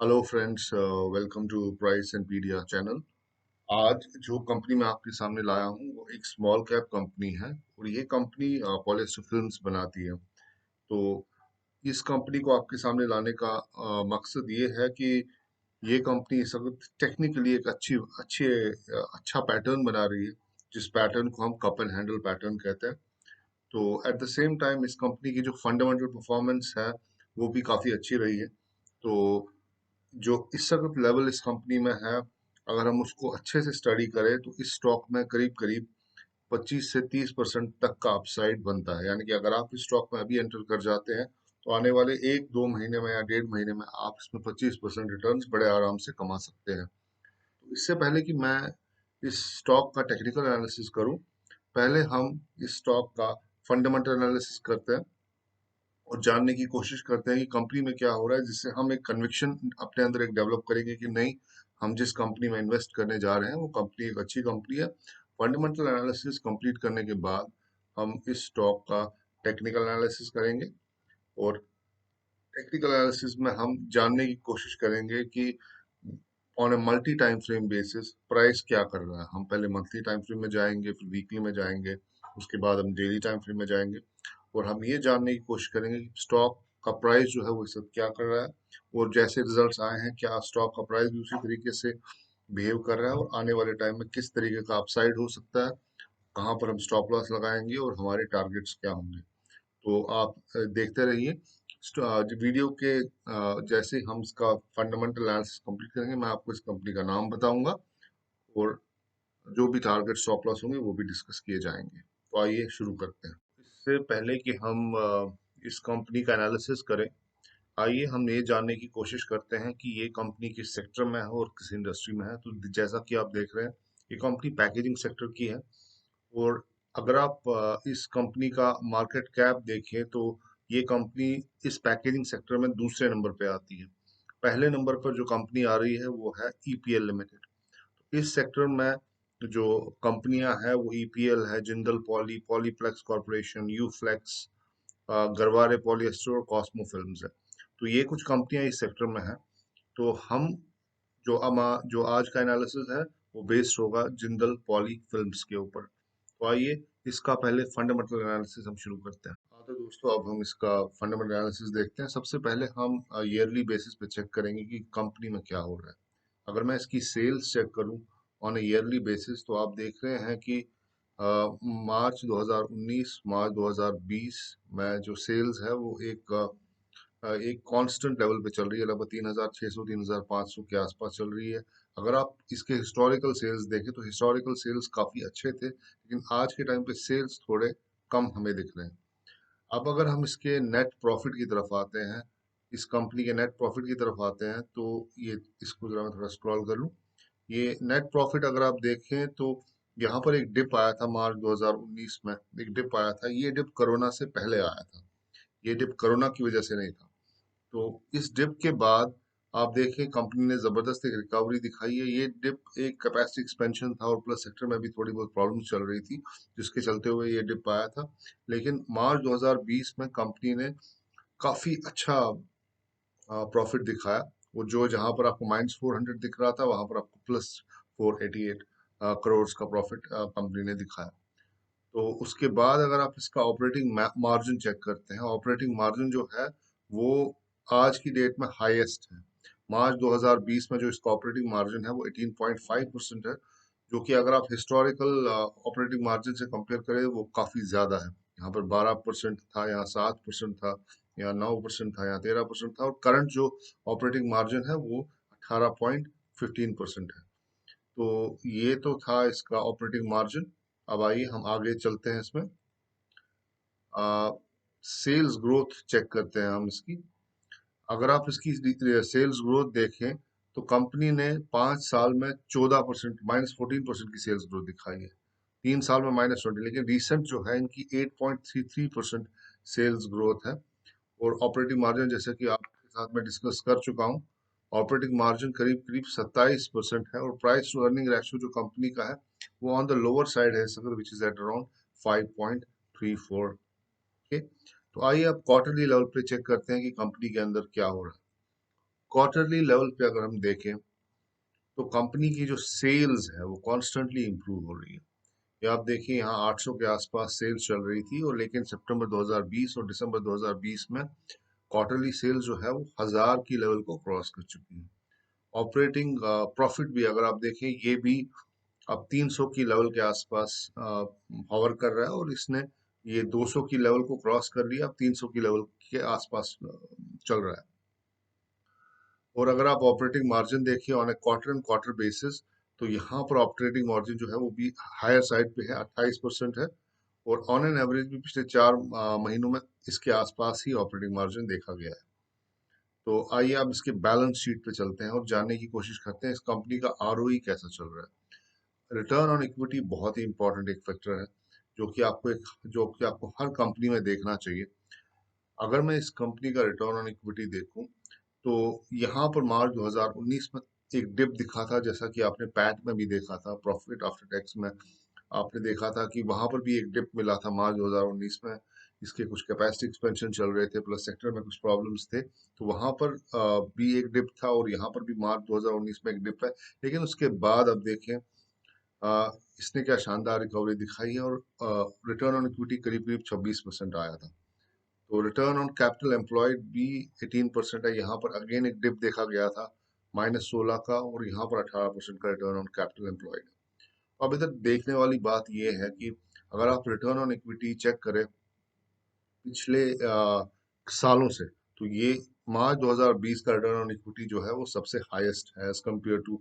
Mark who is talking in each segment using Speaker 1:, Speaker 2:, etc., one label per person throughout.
Speaker 1: Hello friends, welcome to price and pedia channel. आज जो company मैं आपके सामने लाया हूँ वो एक स्मॉल कैप कंपनी है और ये कंपनी पॉलिएस्टर फिल्म्स बनाती है। तो इस कंपनी को आपके सामने लाने का मकसद ये है कि ये कंपनी इस वक्त टेक्निकली एक अच्छा पैटर्न बना रही है, जिस पैटर्न को हम कप एंड हैंडल पैटर्न कहते हैं। तो एट द सेम टाइम इस कंपनी की जो फंडामेंटल परफॉर्मेंस है वो भी काफ़ी अच्छी रही है। तो जो इस वक्त लेवल इस कंपनी में है, अगर हम उसको अच्छे से स्टडी करें तो इस स्टॉक में करीब करीब 25 से 30% तक का अपसाइड बनता है। यानी कि अगर आप इस स्टॉक में अभी एंटर कर जाते हैं तो आने वाले 1-2 महीने में या 1.5 महीने में आप इसमें 25% रिटर्न बड़े आराम से कमा सकते हैं। तो इससे पहले कि मैं इस स्टॉक का टेक्निकल एनालिसिस करूं, पहले हम इस स्टॉक का फंडामेंटल एनालिसिस करते हैं और जानने की कोशिश करते हैं कि कंपनी में क्या हो रहा है, जिससे हम एक कन्विक्शन अपने अंदर एक डेवलप करेंगे कि नहीं, हम जिस कंपनी में इन्वेस्ट करने जा रहे हैं वो कंपनी एक अच्छी कंपनी है। फंडामेंटल एनालिसिस कंप्लीट करने के बाद हम इस स्टॉक का टेक्निकल एनालिसिस करेंगे और टेक्निकल एनालिसिस में हम जानने की कोशिश करेंगे कि on a multi time frame basis price क्या कर रहा है। हम पहले मंथली टाइम फ्रेम में जाएंगे, फिर वीकली में जाएंगे, उसके बाद हम डेली टाइम फ्रेम में जाएंगे और हम ये जानने की कोशिश करेंगे कि स्टॉक का प्राइस जो है वो इस वक्त क्या कर रहा है और जैसे रिजल्ट्स आए हैं क्या स्टॉक का प्राइस भी उसी तरीके से बिहेव कर रहा है और आने वाले टाइम में किस तरीके का अपसाइड हो सकता है, कहाँ पर हम स्टॉप लॉस लगाएंगे और हमारे टारगेट्स क्या होंगे। तो आप देखते रहिए। वीडियो के जैसे हम इसका फंडामेंटल एनालिसिस कंप्लीट करेंगे, मैं आपको इस कंपनी का नाम बताऊंगा और जो भी टारगेट स्टॉप लॉस होंगे वो भी डिस्कस किए जाएंगे। तो आइए शुरू करते हैं। इससे पहले कि हम इस कंपनी का एनालिसिस करें, आइए हम ये जानने की कोशिश करते हैं कि ये कंपनी किस सेक्टर में है और किस इंडस्ट्री में है। तो जैसा कि आप देख रहे हैं, ये कंपनी पैकेजिंग सेक्टर की है और अगर आप इस कंपनी का मार्केट कैप देखें तो ये कंपनी इस पैकेजिंग सेक्टर में दूसरे नंबर पे आती है। पहले नंबर पर जो कंपनी आ रही है वो है ईपीएल लिमिटेड। इस सेक्टर में जो कंपनियां हैं वो ईपीएल है, Jindal poly, Polyplex corporation, Uflex, Garware polyester और कॉस्मो फिल्म्स है। तो ये कुछ कंपनियां इस सेक्टर में हैं। तो हम जो आज का एनालिसिस है वो बेस्ड होगा जिंदल पॉली फिल्म्स के ऊपर। तो आइए इसका पहले फंडामेंटल एनालिसिस हम शुरू करते हैं। हाँ तो दोस्तों, अब हम इसका फंडामेंटल एनालिसिस देखते हैं। सबसे पहले हम ईयरली बेसिस पे चेक करेंगे कि कंपनी में क्या हो रहा है। अगर मैं इसकी सेल्स चेक करूं ऑन ए ईयरली बेसिस तो आप देख रहे हैं कि मार्च 2019 मार्च 2020 में जो सेल्स है वो एक कांस्टेंट लेवल पे चल रही है, लगभग 3,600 3,500 के आसपास चल रही है। अगर आप इसके हिस्टोरिकल सेल्स देखें तो हिस्टोरिकल सेल्स काफ़ी अच्छे थे, लेकिन आज के टाइम पे सेल्स थोड़े कम हमें दिख रहे हैं। अब अगर हम इसके नेट प्रॉफिट की तरफ आते हैं, इस कंपनी के नेट प्रॉफिट की तरफ आते हैं तो ये इसको जरा मैं थोड़ा स्क्रॉल कर लूँ। ये नेट प्रॉफिट अगर आप देखें तो यहाँ पर एक डिप आया था मार्च 2019 में, एक डिप आया था। ये डिप कोरोना से पहले आया था, ये डिप कोरोना की वजह से नहीं था। तो इस डिप के बाद आप देखें कंपनी ने जबरदस्त एक रिकवरी दिखाई है। ये डिप एक कैपेसिटी एक्सपेंशन था और प्लस सेक्टर में भी थोड़ी बहुत प्रॉब्लम चल रही थी, जिसके चलते हुए ये डिप आया था। लेकिन मार्च 2020 में कंपनी ने काफी अच्छा प्रॉफिट दिखाया। वो जो जहां पर आपको -400 दिख रहा था वहां पर आपको +488 करोड़ का प्रॉफिट कंपनी ने दिखाया। तो उसके बाद अगर आप इसका ऑपरेटिंग मार्जिन चेक करते हैं, ऑपरेटिंग मार्जिन जो है वो आज की डेट में हाईएस्ट है। मार्च 2020 में जो इसका ऑपरेटिंग मार्जिन है वो 18.5% है, जो कि अगर आप हिस्टोरिकल ऑपरेटिंग मार्जिन से कंपेयर करें वो काफ़ी ज़्यादा है। यहाँ पर 12% था, यहाँ 7% था, यहाँ 9% था, यहाँ 13% था और करंट जो ऑपरेटिंग मार्जिन है वो 18.15% है। तो ये तो था इसका ऑपरेटिंग मार्जिन। अब आइए हम आगे चलते हैं इसमें। सेल्स ग्रोथ चेक करते हैं हम इसकी। अगर आप इसकी सेल्स ग्रोथ देखें तो कंपनी ने 5 साल में 14% -14% की सेल्स ग्रोथ दिखाई है। 3 साल में -20, लेकिन रिसेंट जो है इनकी 8.33% सेल्स ग्रोथ है। और ऑपरेटिंग मार्जिन जैसे कि आपके साथ मैं डिस्कस कर चुका हूँ, ऑपरेटिंग मार्जिन करीब करीब 27% है और प्राइस टू अर्निंग रेशियो जो कंपनी का है वो ऑन द लोअर साइड है, which is at around 5.34। Okay, तो आइए अब क्वार्टरली लेवल पे चेक करते हैं कि कंपनी के अंदर क्या हो रहा है। क्वार्टरली लेवल पे अगर हम देखें तो कंपनी की जो सेल्स है वो कॉन्स्टेंटली इंप्रूव हो रही है। ये आप देखिए यहाँ 800 के आसपास सेल्स चल रही थी, और लेकिन सितंबर 2020 और दिसंबर 2020 में क्वार्टरली सेल्स जो है वो 1000 की लेवल को क्रॉस कर चुकी है। ऑपरेटिंग प्रॉफिट भी अगर आप देखें, ये भी अब 300 की लेवल के आसपास हॉवर कर रहा है, और इसने ये 200 की लेवल को क्रॉस कर लिया, अब 300 की लेवल के आसपास चल रहा है। और अगर आप ऑपरेटिंग मार्जिन देखिए on A quarter and quarter basis, तो यहाँ पर ऑपरेटिंग मार्जिन जो है वो भी हायर साइड पे है, 28% है। और ऑन एन एवरेज भी पिछले 4 महीनों में इसके आसपास ही ऑपरेटिंग मार्जिन देखा गया है। तो आइए अब इसके बैलेंस शीट पे चलते हैं और जानने की कोशिश करते हैं इस कंपनी का आरओई कैसा चल रहा है। रिटर्न ऑन इक्विटी बहुत ही इंपॉर्टेंट एक फैक्टर है, जो कि आपको हर कंपनी में देखना चाहिए। अगर मैं इस कंपनी का रिटर्न ऑन इक्विटी देखूं, तो यहाँ पर मार्च 2019 में एक डिप दिखा था, जैसा कि आपने पैट में भी देखा था, प्रॉफिट आफ्टर टैक्स में आपने देखा था कि वहां पर भी एक डिप मिला था मार्च 2019 में। इसके कुछ कैपेसिटी एक्सपेंशन चल रहे थे, प्लस सेक्टर में कुछ प्रॉब्लम्स थे, तो वहां पर भी एक डिप था, और यहाँ पर भी मार्च 2019 में एक डिप है। लेकिन उसके बाद अब देखें, इसने क्या शानदार रिकवरी दिखाई है, और रिटर्न ऑन इक्विटी करीब करीब 26% आया था। तो रिटर्न ऑन कैपिटल एम्प्लॉयड भी 18% है। यहाँ पर अगेन एक डिप देखा गया था -16 का, और यहाँ पर 18% का रिटर्न ऑन कैपिटल एम्प्लॉयड। अब इधर देखने वाली बात यह है कि अगर आप रिटर्न ऑन इक्विटी चेक करें पिछले सालों से, तो ये मार्च 2020 का रिटर्न ऑन इक्विटी जो है वो सबसे हाईएस्ट है एज कम्पेयर टू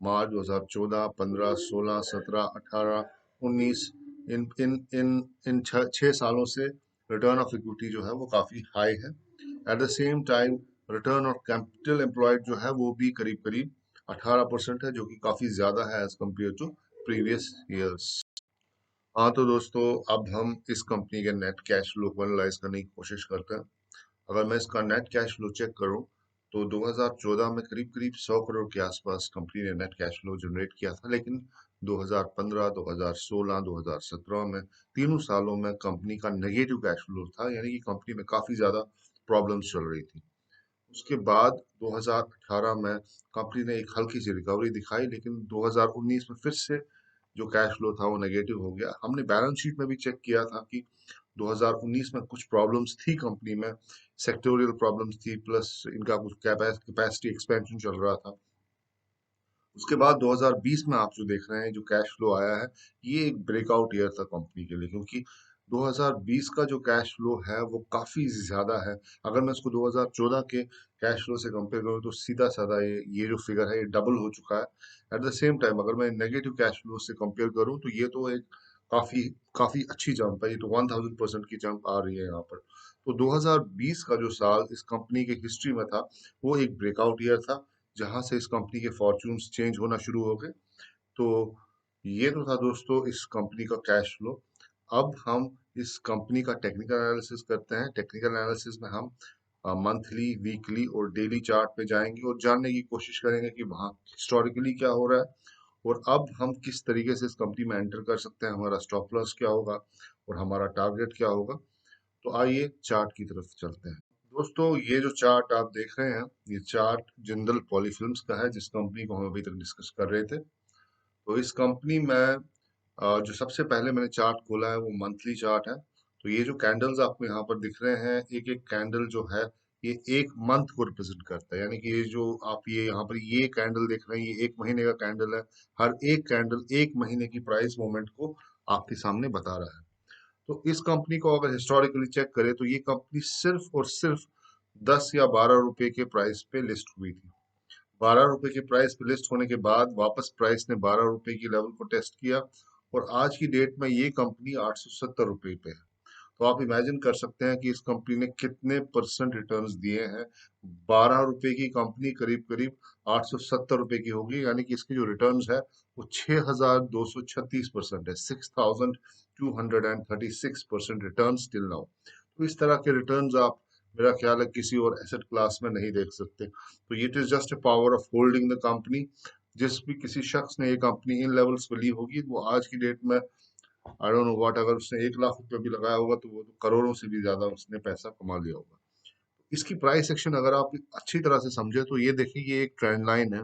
Speaker 1: मार्च 2014, 15, 16, 17, 18, 19। इन इन इन इन 6 सालों से रिटर्न ऑफ इक्विटी जो है वो काफी हाई है। At the same time return of capital employed जो है वो भी करीब करीब 18% है, जो कि काफी ज्यादा है as compare to previous years. हाँ तो दोस्तों, अब हम इस कंपनी के नेट कैश फ्लो को एनालाइज करने की कोशिश करते हैं। अगर मैं इसका नेट कैश फ्लो चेक करूं, तो 2014 में करीब करीब 100 करोड़ के आसपास कंपनी ने नेट कैश फ्लो जनरेट किया था, लेकिन 2015, 2016, 2017 में तीनों सालों में कंपनी का नेगेटिव कैश फ्लो था, यानी कि कंपनी में काफी ज्यादा प्रॉब्लम्स चल रही थी। उसके बाद 2018 में कंपनी ने एक हल्की सी रिकवरी दिखाई, लेकिन 2019 में फिर से जो कैश फ्लो था वो नेगेटिव हो गया। हमने बैलेंस शीट में भी चेक किया था कि 2019 में कुछ प्रॉब्लम्स थी कंपनी में, सेक्टोरियल प्रॉब्लम्स थी, प्लस इनका कुछ कैपेसिटी एक्सपेंशन चल रहा था। उसके बाद 2020 में आप जो देख रहे हैं, जो कैश फ्लो आया है, ये एक ब्रेकआउट ईयर था कंपनी के लिए, क्योंकि 2020 का जो कैश फ्लो है वो काफी ज्यादा है। अगर मैं इसको 2014 के कैश फ्लो से कंपेयर करूँ, तो सीधा साधा ये जो फिगर है ये डबल हो चुका है। एट द सेम टाइम अगर मैं नेगेटिव कैश फ्लो से कंपेयर करूँ, तो ये तो एक काफी काफी अच्छी जंप है, ये तो 1000% की जंप आ रही है यहाँ पर। तो 2020 का जो साल इस कंपनी के हिस्ट्री में था, वो एक ब्रेकआउट ईयर था, जहां से इस कंपनी के फॉर्च्यून्स चेंज होना शुरू हो गए। तो ये तो था दोस्तों इस कंपनी का कैश फ्लो। अब हम इस कंपनी का टेक्निकल एनालिसिस करते हैं। टेक्निकल एनालिसिस में हम मंथली, वीकली और डेली चार्ट पे जाएंगे और जानने की कोशिश करेंगे कि वहाँ हिस्टोरिकली क्या हो रहा है, और अब हम किस तरीके से इस कंपनी में एंटर कर सकते हैं, हमारा स्टॉप लॉस क्या होगा और हमारा टारगेट क्या होगा। तो आइए चार्ट की तरफ चलते हैं। दोस्तों, ये जो चार्ट आप देख रहे हैं, ये चार्ट जिंदल पॉलीफिल्म्स का है, जिस कंपनी को हम अभी तक डिस्कस कर रहे थे। तो इस कंपनी में जो सबसे पहले मैंने चार्ट खोला है वो मंथली चार्ट है। तो ये जो कैंडल्स आपको यहाँ पर दिख रहे हैं, एक एक कैंडल जो है ये एक मंथ को रिप्रेजेंट करता है, यानी कि ये जो आप ये यहाँ पर ये कैंडल देख रहे हैं, ये 1 महीने का कैंडल है। हर एक कैंडल 1 महीने की प्राइस मूवमेंट को आपके सामने बता रहा है। तो इस कंपनी को अगर हिस्टोरिकली चेक करें, तो ये कंपनी सिर्फ और सिर्फ 10 या 12 रुपए के प्राइस पे लिस्ट हुई थी। 12 रुपए के प्राइस पे लिस्ट होने के बाद वापस प्राइस ने 12 रुपए की लेवल को टेस्ट किया, और आज की डेट में ये कंपनी 870 रुपए पे है। तो आप इमेजिन कर सकते हैं कि इस कंपनी ने कितने परसेंट रिटर्न्स दिए हैं। 12 रुपए की कंपनी करीब करीब 870 रुपए की होगी, यानी कि इसके जो रिटर्न्स है वो 6236% है, 6236% रिटर्न टिल नाउ। तो इस तरह के रिटर्न्स आप, मेरा ख्याल है, किसी और एसेट क्लास में नहीं देख सकते। तो it is just a power of holding the company. जिस भी किसी शख्स ने ये कंपनी इन लेवल्स पे ली होगी, वो आज की डेट में आई डोंट नो व्हाट, अगर उसने 1 लाख रुपए भी लगाया होगा, तो वो तो करोड़ों से भी ज्यादा उसने पैसा कमा लिया होगा। इसकी प्राइस एक्शन अगर आप अच्छी तरह से समझे तो ये देखिए, ये एक ट्रेंड लाइन है।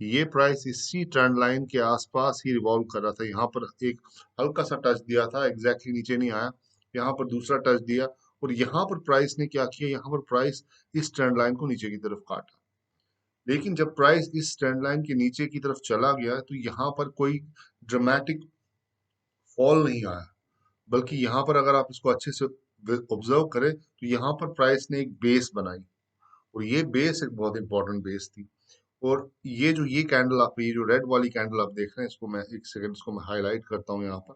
Speaker 1: ये प्राइस इसी ट्रेंड लाइन के आसपास ही रिवॉल्व कर रहा था। यहाँ पर एक हल्का सा टच दिया था, एग्जैक्टली नीचे नहीं आया। यहाँ पर दूसरा टच दिया, और यहाँ पर प्राइस ने क्या किया, यहाँ पर प्राइस इस ट्रेंड लाइन को नीचे की तरफ काटा। लेकिन जब प्राइस इस ट्रेंड लाइन के नीचे की तरफ चला गया तो यहाँ पर कोई ड्रामेटिक फॉल नहीं आया, बल्कि यहाँ पर अगर आप इसको अच्छे से ऑब्जर्व करें तो यहाँ पर प्राइस ने एक बेस बनाई, और ये बेस एक बहुत इंपॉर्टेंट बेस थी। और ये कैंडल आप, ये जो रेड वाली कैंडल आप देख रहे हैं, इसको मैं एक सेकंड, इसको मैं हाईलाइट करता हूँ यहाँ पर।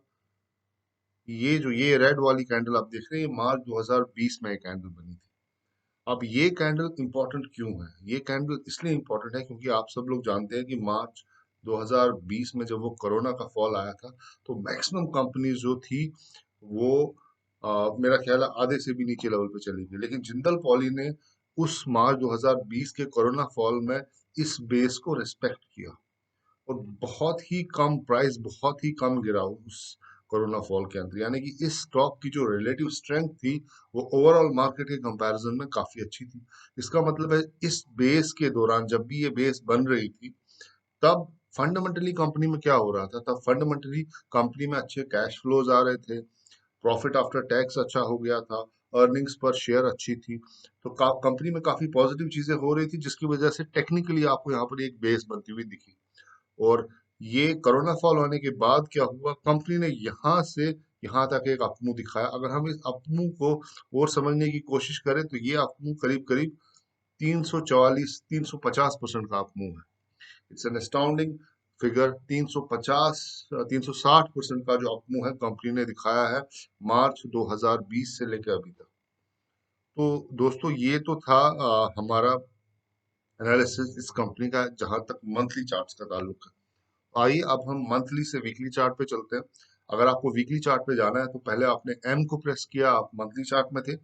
Speaker 1: ये रेड वाली कैंडल आप देख रहे हैं, ये मार्च 2020 में एक कैंडल बनी थी। अब ये कैंडल इंपॉर्टेंट क्यों है? ये कैंडल इसलिए इंपॉर्टेंट है क्योंकि आप सब लोग जानते हैं कि मार्च 2020 में जब वो कोरोना का फॉल आया था, तो मैक्सिमम कंपनीज जो थी वो मेरा ख्याल है आधे से भी नीचे लेवल पे चली गई। लेकिन जिंदल पॉली ने उस मार्च 2020 के कोरोना फॉल में इस बेस को रिस्पेक्ट किया, और बहुत ही कम प्राइस, बहुत ही कम गिरा उस कोरोना फॉल के अंदर। यानी कि इस स्टॉक की जो रिलेटिव स्ट्रेंथ थी वो ओवरऑल मार्केट के कंपैरिजन में काफी अच्छी थी। इसका मतलब है इस बेस के दौरान, जब भी ये बेस बन रही थी, तब फंडामेंटली कंपनी में क्या हो रहा था? तब फंडामेंटली कंपनी में अच्छे कैश फ्लोज आ रहे थे, प्रॉफिट आफ्टर टैक्स अच्छा हो गया था, अर्निंग्स पर शेयर अच्छी थी। तो कंपनी में काफी पॉजिटिव चीजें हो रही थी, जिसकी वजह से टेक्निकली आपको यहाँ पर एक बेस बनती हुई दिखी। और ये कोरोना फॉल होने के बाद क्या हुआ, कंपनी ने यहाँ से यहाँ तक एक अपमूव दिखाया। अगर हम इस अपमूव को और समझने की कोशिश करें तो ये अपमूव करीब करीब 344 350% का अपमूव है। It's an astounding figure. 350 360% का जो अपमूव है कंपनी ने दिखाया है मार्च 2020 से लेकर अभी तक। तो दोस्तों, ये तो था हमारा एनालिसिस इस कंपनी का, जहां तक मंथली चार्ट्स का ताल्लुक है। आइए अब हम मंथली से वीकली चार्ट पे चलते हैं। अगर आपको वीकली चार्ट पे जाना है तो पहले आपने एम को प्रेस किया, आप मंथली चार्ट में थे।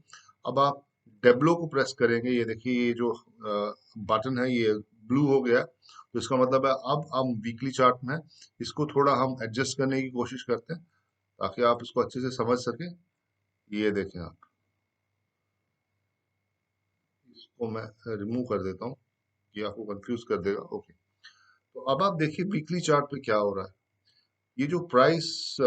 Speaker 1: अब आप डेब्लो को प्रेस करेंगे, ये देखिए, ये जो बटन है ये ब्लू हो गया, तो इसका मतलब है अब हम वीकली चार्ट में हैं। इसको थोड़ा हम एडजस्ट करने की कोशिश करते हैं ताकि आप इसको अच्छे से समझ सकें। ये देखें आप, इसको मैं रिमूव कर देता हूँ, ये आपको कंफ्यूज कर देगा। ओके, तो अब आप देखिए वीकली चार्ट पे क्या हो रहा है। ये जो प्राइस,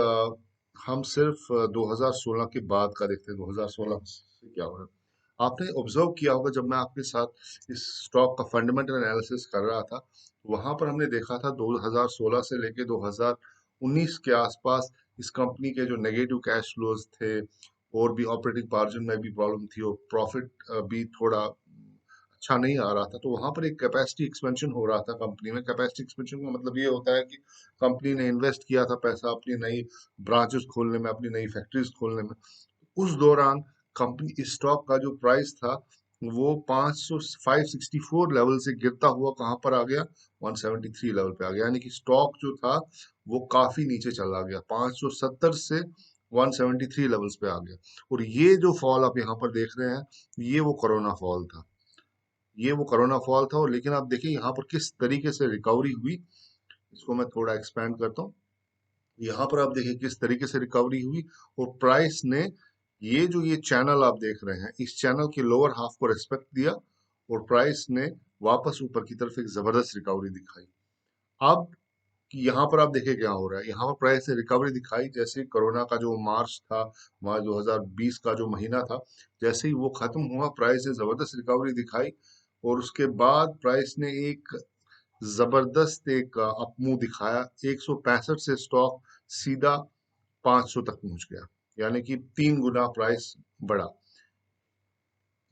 Speaker 1: हम सिर्फ 2016 के बाद का देखते हैं, 2016 से क्या हो रहा है। आपने ऑब्जर्व किया होगा, जब मैं आपके साथ इस स्टॉक का फंडामेंटल एनालिसिस कर रहा था, वहां पर हमने देखा था 2016 से लेके 2019 के आसपास इस कंपनी के जो नेगेटिव कैश फ्लोज थे, और भी ऑपरेटिंग मार्जिन में भी प्रॉब्लम थी, और प्रॉफिट भी थोड़ा अच्छा नहीं आ रहा था। तो वहां पर एक कैपेसिटी एक्सपेंशन हो रहा था कंपनी में। कैपेसिटी एक्सपेंशन का मतलब ये होता है कि कंपनी ने इन्वेस्ट किया था पैसा अपनी नई ब्रांचेस खोलने में, अपनी नई फैक्ट्रीज खोलने में। उस दौरान कंपनी स्टॉक का जो प्राइस था वो 500 564 लेवल से गिरता हुआ कहाँ पर आ गया, 173 लेवल पे आ गया। यानी कि स्टॉक जो था वो काफी नीचे चला गया, 570 से 173 लेवल्स पे आ गया। और ये जो फॉल आप यहाँ पर देख रहे हैं, ये वो कोरोना फॉल था। ये वो कोरोना फॉल था। और लेकिन आप देखिए यहाँ पर किस तरीके से रिकवरी हुई। इसको मैं थोड़ा एक्सपैंड करता हूँ। यहाँ पर आप देखिए किस तरीके से रिकवरी हुई, और प्राइस ने ये चैनल आप देख रहे हैं, इस चैनल के लोअर हाफ को रेस्पेक्ट दिया, और प्राइस ने वापस ऊपर की तरफ एक जबरदस्त रिकवरी दिखाई। अब यहाँ पर आप देखिए क्या हो रहा है, यहाँ पर प्राइस ने रिकवरी दिखाई। जैसे कोरोना का जो मार्च था, मार्च 2020 का जो महीना था, जैसे ही वो खत्म हुआ, प्राइस ने जबरदस्त रिकवरी दिखाई, और उसके बाद प्राइस ने एक जबरदस्त एक अपमूव दिखाया। 165 से स्टॉक सीधा 500 तक पहुंच गया, यानी कि 3 गुना प्राइस बढ़ा।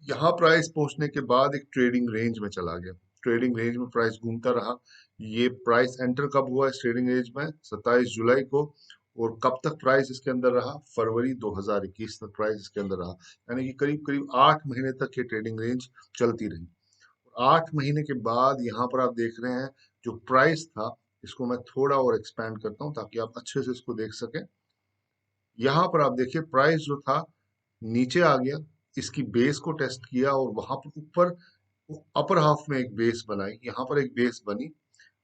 Speaker 1: यहाँ प्राइस पहुंचने के बाद एक ट्रेडिंग रेंज में चला गया। ट्रेडिंग रेंज में प्राइस घूमता रहा। ये प्राइस एंटर कब हुआ इस ट्रेडिंग रेंज में? 27 जुलाई को। और कब तक प्राइस इसके अंदर रहा? फरवरी 2021 तक प्राइस इसके अंदर रहा। यानी कि करीब करीब 8 महीने तक ये ट्रेडिंग रेंज चलती रही। 8 महीने के बाद यहाँ पर आप देख रहे हैं जो प्राइस था, इसको मैं थोड़ा और एक्सपैंड करता हूँ ताकि आप अच्छे से इसको देख सकें। यहाँ पर आप देखिए प्राइस जो था नीचे आ गया, इसकी बेस को टेस्ट किया, और वहां पर ऊपर अपर हाफ में एक बेस बनाई। यहाँ पर एक बेस बनी।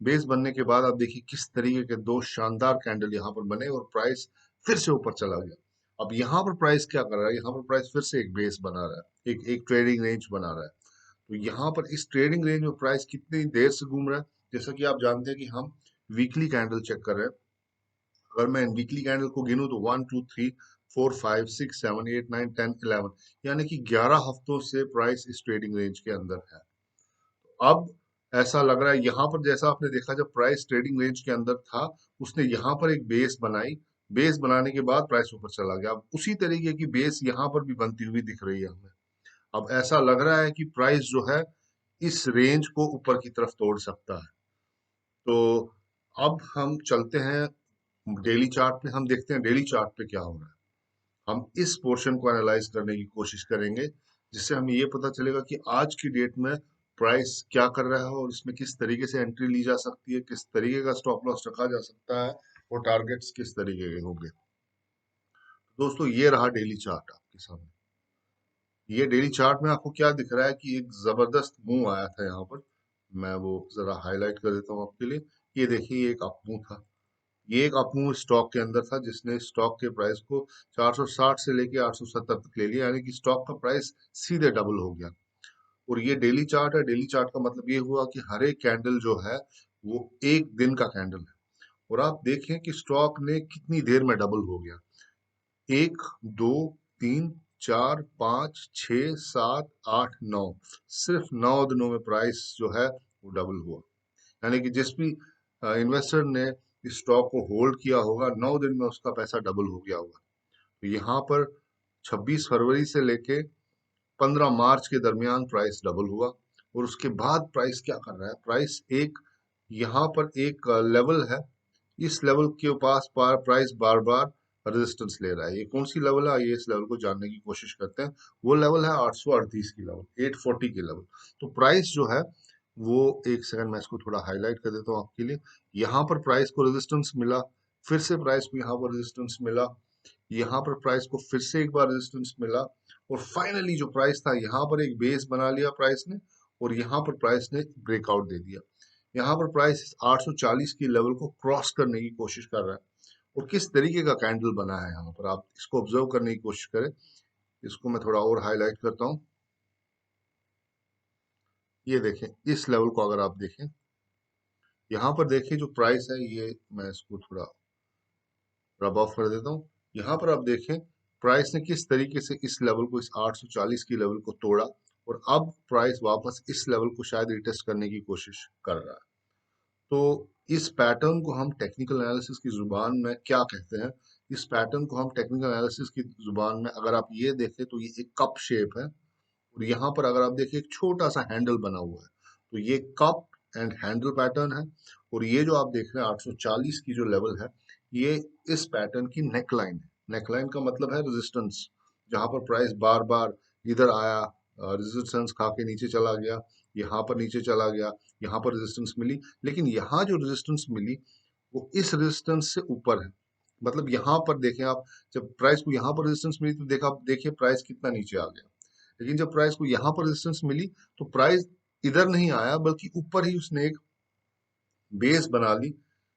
Speaker 1: बेस बनने के बाद आप देखिए किस तरीके के दो शानदार कैंडल यहाँ पर बने, और प्राइस फिर से ऊपर चला गया। अब यहाँ पर प्राइस क्या कर रहा है, यहाँ पर प्राइस फिर से एक बेस बना रहा है, एक एक ट्रेडिंग रेंज बना रहा है। तो यहाँ पर इस ट्रेडिंग रेंज में प्राइस कितनी देर से घूम रहा है, जैसा कि आप जानते हैं कि हम वीकली कैंडल चेक कर रहे हैं। अगर मैं वीकली कैंडल को गिनूं तो 1 2 3 4 5 6 7 8 9 10 11, यानी कि 11 हफ्तों से प्राइस इस ट्रेडिंग रेंज के अंदर है। अब ऐसा लग रहा है यहाँ पर, जैसा आपने देखा जब प्राइस ट्रेडिंग रेंज के अंदर था, उसने यहाँ पर एक बेस बनाई, बेस बनाने के बाद प्राइस ऊपर चला गया। अब उसी तरीके की बेस यहाँ पर भी बनती हुई दिख रही है हमें। अब ऐसा लग रहा है कि प्राइस जो है इस रेंज को ऊपर की तरफ तोड़ सकता है। तो अब हम चलते हैं डेली चार्ट पे, हम देखते हैं डेली चार्ट पे क्या हो रहा है। हम इस पोर्शन को एनालाइज करने की कोशिश करेंगे, जिससे हमें ये पता चलेगा कि आज की डेट में प्राइस क्या कर रहा है और इसमें किस तरीके से एंट्री ली जा सकती है, किस तरीके का स्टॉप लॉस रखा जा सकता है और टारगेट्स किस तरीके के होंगे। दोस्तों, ये रहा डेली चार्ट आपके सामने। ये डेली चार्ट में आपको क्या दिख रहा है कि एक जबरदस्त मूव आया था यहाँ पर। मैं वो जरा हाईलाइट कर देता हूँ आपके लिए। ये देखिए, ये एक अप मूव था। ये एक अपमूव स्टॉक के अंदर था, जिसने स्टॉक के प्राइस को 460 से लेके 870 तक ले लिया, यानी कि स्टॉक का प्राइस सीधे डबल हो गया। और ये डेली चार्ट है। डेली चार्ट का मतलब ये हुआ कि हर एक कैंडल जो है वो एक दिन का कैंडल है। और आप देखें कि स्टॉक ने कितनी देर में डबल हो गया। 1 2 3 4 5 6 7 8 9, सिर्फ 9 दिनों में प्राइस जो है वो डबल हुआ। यानी कि जिस भी इन्वेस्टर ने इस स्टॉक को होल्ड किया होगा, 9 दिन में उसका पैसा डबल हो गया होगा। तो यहाँ पर 26 फरवरी से लेके 15 मार्च के दरमियान प्राइस डबल हुआ। और उसके बाद प्राइस क्या कर रहा है, प्राइस एक यहाँ पर एक लेवल है, इस लेवल के पास प्राइस बार बार रेजिस्टेंस ले रहा है। ये कौन सी लेवल है, आइए इस लेवल को जानने की कोशिश करते हैं। वो लेवल है 838 की लेवल, 840 की लेवल। तो प्राइस जो है वो, एक सेकंड मैं इसको थोड़ा हाईलाइट कर देता हूँ आपके लिए। यहाँ पर प्राइस को रेजिस्टेंस मिला, फिर से प्राइस को यहाँ पर रेजिस्टेंस मिला, यहाँ पर प्राइस को फिर से एक बार रेजिस्टेंस मिला, और फाइनली जो प्राइस था यहाँ पर एक बेस बना लिया प्राइस ने, और यहाँ पर प्राइस ने ब्रेकआउट दे दिया। यहाँ पर प्राइस 840 की लेवल को क्रॉस करने की कोशिश कर रहा है। और किस तरीके का कैंडल बना है यहाँ पर, आप इसको ऑब्जर्व करने की कोशिश करें। इसको मैं थोड़ा और हाईलाइट करता हूँ। ये देखें, इस लेवल को अगर आप देखें, यहाँ पर देखिए जो प्राइस है, ये मैं इसको थोड़ा रब ऑफ कर देता हूँ। यहाँ पर आप देखें प्राइस ने किस तरीके से इस लेवल को, इस 840 की लेवल को तोड़ा, और अब प्राइस वापस इस लेवल को शायद रिटेस्ट करने की कोशिश कर रहा है। तो इस पैटर्न को हम टेक्निकल एनालिसिस की जुबान में क्या कहते हैं, इस पैटर्न को हम टेक्निकल एनालिसिस की जुबान में, अगर आप ये देखें तो ये एक कप शेप है, और यहाँ पर अगर आप देखिए एक छोटा सा हैंडल बना हुआ है। तो ये कप एंड हैंडल पैटर्न है। और ये जो आप देख रहे हैं 840 की जो लेवल है, ये इस पैटर्न की नेकलाइन है। नेकलाइन का मतलब है रेजिस्टेंस, जहां पर प्राइस बार बार इधर आया, रेजिस्टेंस खा के नीचे चला गया, यहाँ पर नीचे चला गया, यहाँ पर रेजिस्टेंस मिली, लेकिन यहाँ जो रेजिस्टेंस मिली वो इस रेजिस्टेंस से ऊपर है। मतलब यहाँ पर देखें आप, जब प्राइस को यहाँ पर रेजिस्टेंस मिली तो देखा, देखिए प्राइस कितना नीचे आ गया। लेकिन जब प्राइस को यहाँ पर रेजिस्टेंस मिली तो प्राइस इधर नहीं आया, बल्कि ऊपर ही उसने एक बेस बना ली।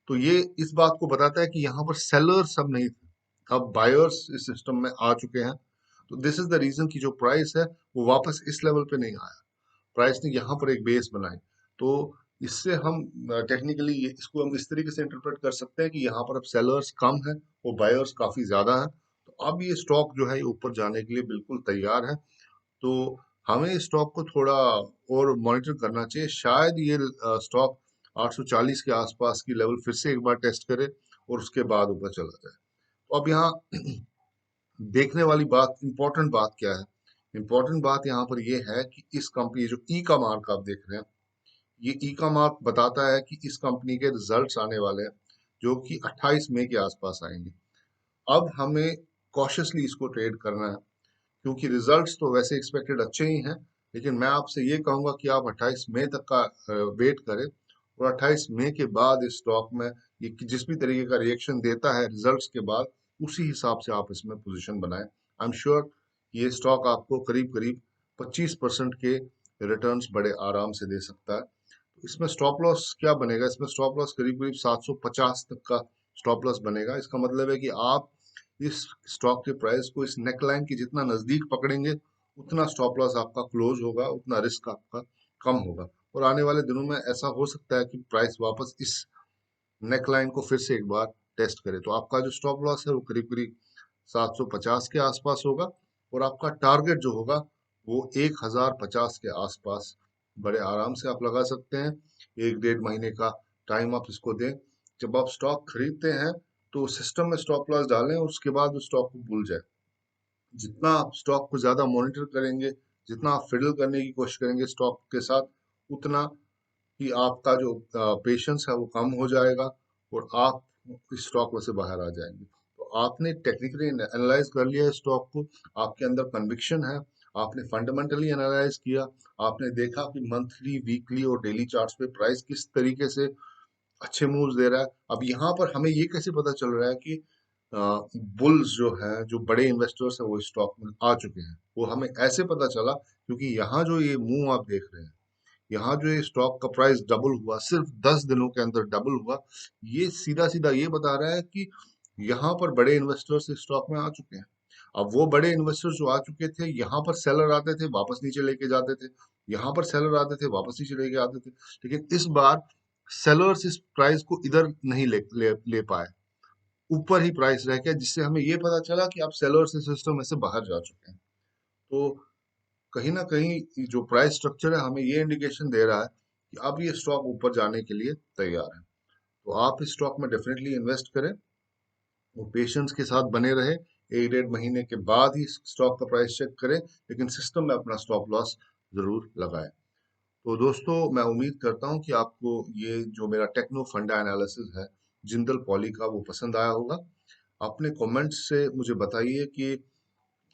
Speaker 1: तो ये इस बात को बताता है कि यहाँ पर सेलर्स अब नहीं थे, अब बायर्स इस सिस्टम में आ चुके हैं। तो दिस इज द रीजन कि जो प्राइस है वो वापस इस लेवल पे नहीं आया, प्राइस ने यहाँ पर एक बेस बनाई। तो इससे हम टेक्निकली इसको हम इस तरीके से इंटरप्रेट कर सकते हैं कि यहाँ पर अब सेलर्स कम है और बायर्स काफी ज्यादा है। तो अब ये स्टॉक जो है ये ऊपर जाने के लिए बिल्कुल तैयार है। तो हमें इस स्टॉक को थोड़ा और मॉनिटर करना चाहिए। शायद ये स्टॉक 840 के आसपास की लेवल फिर से एक बार टेस्ट करे और उसके बाद ऊपर चला जाए। तो अब यहाँ देखने वाली बात, इंपॉर्टेंट बात क्या है, इंपॉर्टेंट बात यहाँ पर ये है कि इस कंपनी, जो ई का मार्क आप देख रहे हैं, ये ई का मार्क बताता है कि इस कंपनी के रिजल्ट्स आने वाले हैं, जो कि 28 मई के आसपास आएंगे। अब हमें कॉशियसली इसको ट्रेड करना है, क्योंकि रिजल्ट्स तो वैसे एक्सपेक्टेड अच्छे ही हैं, लेकिन मैं आपसे ये कहूंगा कि आप 28 मई तक का वेट करें, और 28 मई के बाद इस स्टॉक में ये जिस भी तरीके का रिएक्शन देता है रिजल्ट्स के बाद, उसी हिसाब से आप इसमें पोजीशन बनाएं। आई एम श्योर ये स्टॉक आपको करीब करीब 25% के रिटर्न्स बड़े आराम से दे सकता है। तो इसमें स्टॉप लॉस क्या बनेगा, इसमें स्टॉप लॉस करीब करीब 750 तक का स्टॉप लॉस बनेगा। इसका मतलब है कि आप इस स्टॉक के प्राइस को इस नेकलाइन के जितना नजदीक पकड़ेंगे, उतना स्टॉप लॉस आपका क्लोज होगा, उतना रिस्क आपका कम होगा। और आने वाले दिनों में ऐसा हो सकता है कि प्राइस वापस इस नेकलाइन को फिर से एक बार टेस्ट करे, तो आपका जो स्टॉप लॉस है वो करीब करीब 750 के आसपास होगा, और आपका टारगेट जो होगा वो 1050 के आसपास बड़े आराम से आप लगा सकते हैं। 1 डेढ़ महीने का टाइम आप इसको दें। जब आप स्टॉक खरीदते हैं तो सिस्टम में स्टॉप लॉस डालें और उसके बाद उस स्टॉक को भूल जाए। जितना आप स्टॉक को ज्यादा मॉनिटर करेंगे, जितना आप फिडल करने की कोशिश करेंगे स्टॉक के साथ, उतना कि आपका जो पेशेंस है वो कम हो जाएगा और आप इस स्टॉक में से बाहर आ जाएंगे। तो आपने टेक्निकली एनालाइज कर लिया है स्टॉक को, आपके अंदर कन्विक्शन है, आपने फंडामेंटली एनालाइज किया, आपने देखा कि मंथली, वीकली और डेली चार्ट्स पे प्राइस किस तरीके से अच्छे मूव्स दे रहा है। अब यहाँ पर हमें ये कैसे पता चल रहा है कि बुल्स जो है, जो बड़े इन्वेस्टर्स है वो स्टॉक में आ चुके हैं? वो हमें ऐसे पता चला क्योंकि यहाँ जो ये मूव आप देख रहे हैं, यहाँ जो ये स्टॉक का प्राइस डबल हुआ, सिर्फ 10 दिनों के अंदर डबल हुआ, ये सीधा सीधा ये बता रहा है कि यहाँ पर बड़े इन्वेस्टर्स इस स्टॉक में आ चुके हैं। अब वो बड़े इन्वेस्टर्स जो आ चुके थे, यहाँ पर सेलर आते थे वापस नीचे लेके जाते थे, यहाँ पर सेलर आते थे वापस नीचे लेके आते थे, लेकिन इस बार सेलर्स इस प्राइस को इधर नहीं ले पाए, ऊपर ही प्राइस रह गया, जिससे हमें ये पता चला कि अब सेलर्स इस सिस्टम में से बाहर जा चुके हैं। तो कहीं ना कहीं ये जो प्राइस स्ट्रक्चर है हमें ये इंडिकेशन दे रहा है कि अब ये स्टॉक ऊपर जाने के लिए तैयार है। तो आप इस स्टॉक में डेफिनेटली इन्वेस्ट करें, वो पेशेंस के साथ बने रहे। 1 डेढ़ महीने के बाद ही स्टॉक का प्राइस चेक करें, लेकिन सिस्टम में अपना स्टॉप लॉस जरूर लगाएं। तो दोस्तों, मैं उम्मीद करता हूं कि आपको ये जो मेरा टेक्नो फंडा एनालिसिस है जिंदल पॉली का, वो पसंद आया होगा। अपने कमेंट्स से मुझे बताइए कि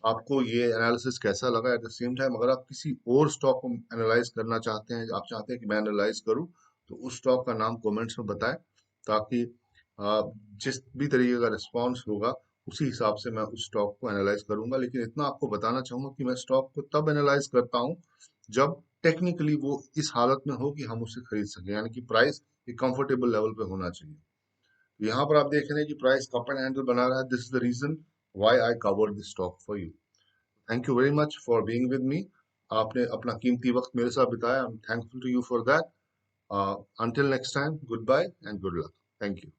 Speaker 1: आपको ये एनालिसिस कैसा लगा। एट द सेम टाइम, अगर आप किसी और स्टॉक को एनालाइज करना चाहते हैं, आप चाहते हैं कि मैं एनालाइज करूं, तो उस स्टॉक का नाम कमेंट्स में बताएं, ताकि जिस भी तरीके का रिस्पॉन्स होगा उसी हिसाब से मैं उस स्टॉक को एनालाइज करूंगा। लेकिन इतना आपको बताना चाहूंगा कि मैं स्टॉक को तब एनालाइज करता हूं जब टेक्निकली वो इस हालत में हो कि हम उसे खरीद सकें, यानी कि प्राइस एक कंफर्टेबल लेवल पे होना चाहिए। तो यहाँ पर आप देख रहे हैं कि प्राइस कप एंड हैंडल बना रहा है। This is the reason why I covered this stock for you. Thank you very much for being with me. आपने अपना कीमती वक्त मेरे साथ बिताया। I am thankful to you for that. Until next time, good bye and good luck. Thank you.